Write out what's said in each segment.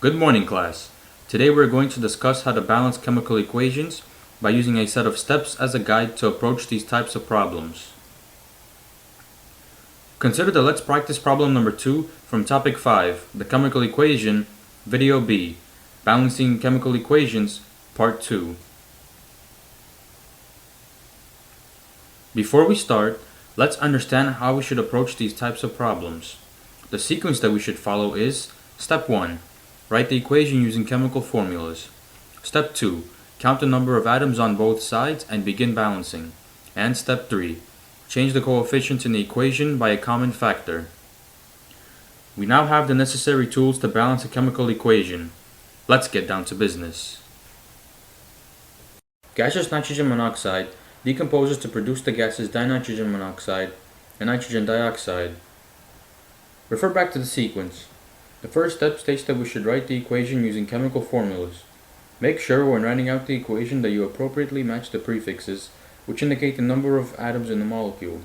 Good morning, class. Today we're going to discuss how to balance chemical equations by using a set of steps as a guide to approach these types of problems. Consider the Let's Practice problem number 2 from topic 5, the chemical equation, video B, balancing chemical equations, part 2. Before we start, let's understand how we should approach these types of problems. The sequence that we should follow is Step 1. Write the equation using chemical formulas. Step 2. Count the number of atoms on both sides and begin balancing. And Step 3. Change the coefficients in the equation by a common factor. We now have the necessary tools to balance a chemical equation. Let's get down to business. Gaseous nitrogen monoxide decomposes to produce the gases dinitrogen monoxide and nitrogen dioxide. Refer back to the sequence. The first step states that we should write the equation using chemical formulas. Make sure when writing out the equation that you appropriately match the prefixes, which indicate the number of atoms in the molecule.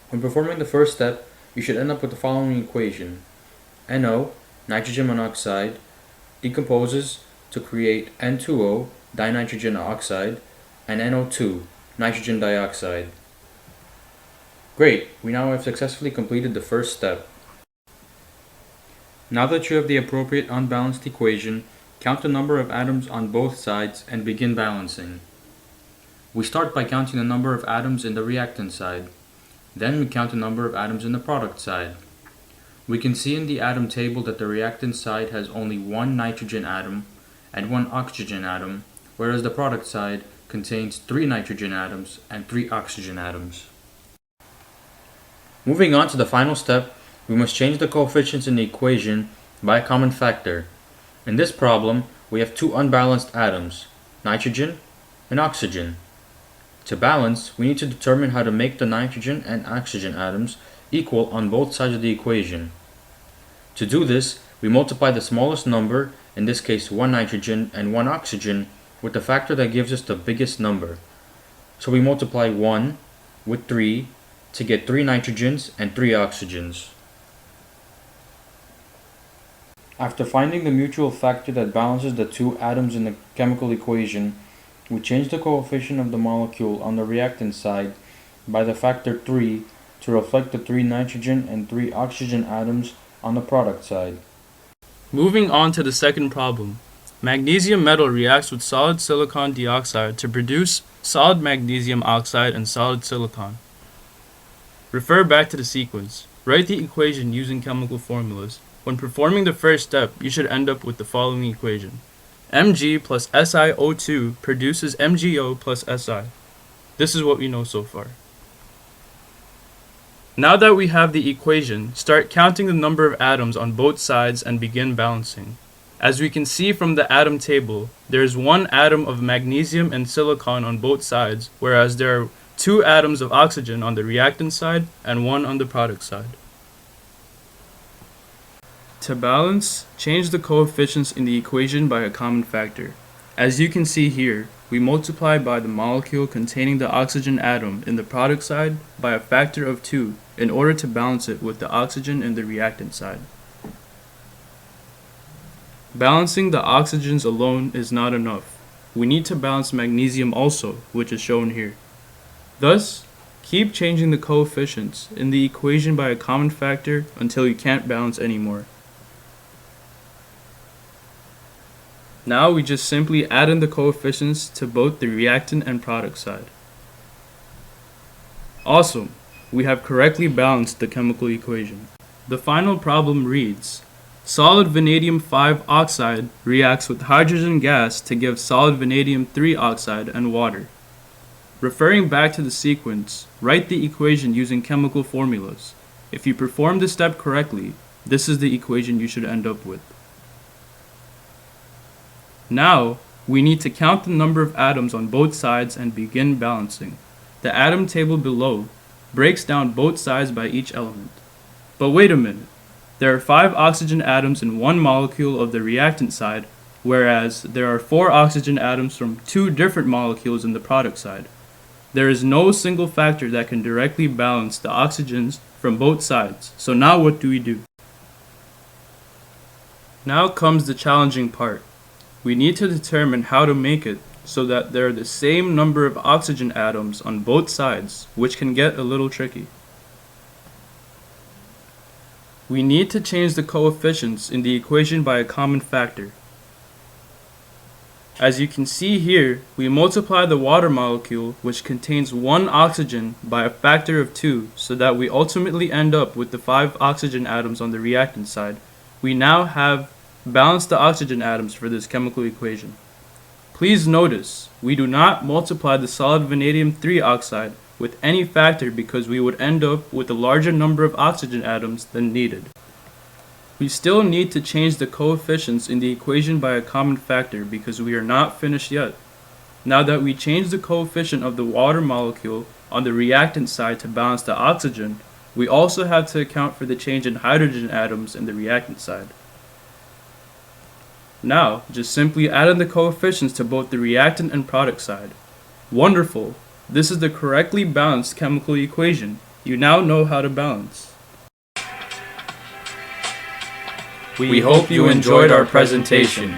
When performing the first step, you should end up with the following equation. NO, nitrogen monoxide, decomposes to create N2O, dinitrogen oxide, and NO2, nitrogen dioxide. Great, we now have successfully completed the first step. Now that you have the appropriate unbalanced equation, count the number of atoms on both sides and begin balancing. We start by counting the number of atoms in the reactant side. Then we count the number of atoms in the product side. We can see in the atom table that the reactant side has only one nitrogen atom and one oxygen atom, whereas the product side contains 3 nitrogen atoms and 3 oxygen atoms. Moving on to the final step, we must change the coefficients in the equation by a common factor. In this problem, we have 2 unbalanced atoms, nitrogen and oxygen. To balance, we need to determine how to make the nitrogen and oxygen atoms equal on both sides of the equation. To do this, we multiply the smallest number, in this case 1 nitrogen and 1 oxygen, with the factor that gives us the biggest number. So we multiply 1 with 3 to get 3 nitrogens and 3 oxygens. After finding the mutual factor that balances the 2 atoms in the chemical equation, we change the coefficient of the molecule on the reactant side by the factor 3 to reflect the 3 nitrogen and 3 oxygen atoms on the product side. Moving on to the second problem. Magnesium metal reacts with solid silicon dioxide to produce solid magnesium oxide and solid silicon. Refer back to the sequence. Write the equation using chemical formulas. When performing the first step, you should end up with the following equation. Mg plus SiO2 produces MgO plus Si. This is what we know so far. Now that we have the equation, start counting the number of atoms on both sides and begin balancing. As we can see from the atom table, there is 1 atom of magnesium and silicon on both sides, whereas there are 2 atoms of oxygen on the reactant side and 1 on the product side. To balance, change the coefficients in the equation by a common factor. As you can see here, we multiply by the molecule containing the oxygen atom in the product side by a factor of 2 in order to balance it with the oxygen in the reactant side. Balancing the oxygens alone is not enough. We need to balance magnesium also, which is shown here. Thus, keep changing the coefficients in the equation by a common factor until you can't balance anymore. Now we just simply add in the coefficients to both the reactant and product side. Awesome! We have correctly balanced the chemical equation. The final problem reads, solid vanadium 5 oxide reacts with hydrogen gas to give solid vanadium 3 oxide and water. Referring back to the sequence, write the equation using chemical formulas. If you perform this step correctly, this is the equation you should end up with. Now, we need to count the number of atoms on both sides and begin balancing. The atom table below breaks down both sides by each element. But wait a minute. There are 5 oxygen atoms in 1 molecule of the reactant side, whereas there are 4 oxygen atoms from 2 different molecules in the product side. There is no single factor that can directly balance the oxygens from both sides. So now what do we do? Now comes the challenging part. We need to determine how to make it so that there are the same number of oxygen atoms on both sides, which can get a little tricky. We need to change the coefficients in the equation by a common factor. As you can see here, we multiply the water molecule, which contains 1 oxygen, by a factor of 2, so that we ultimately end up with the 5 oxygen atoms on the reactant side. We now have balanced the oxygen atoms for this chemical equation. Please notice, we do not multiply the solid vanadium-3 oxide with any factor because we would end up with a larger number of oxygen atoms than needed. We still need to change the coefficients in the equation by a common factor because we are not finished yet. Now that we changed the coefficient of the water molecule on the reactant side to balance the oxygen, we also have to account for the change in hydrogen atoms in the reactant side. Now, just simply add in the coefficients to both the reactant and product side. Wonderful! This is the correctly balanced chemical equation. You now know how to balance. We hope you enjoyed our presentation.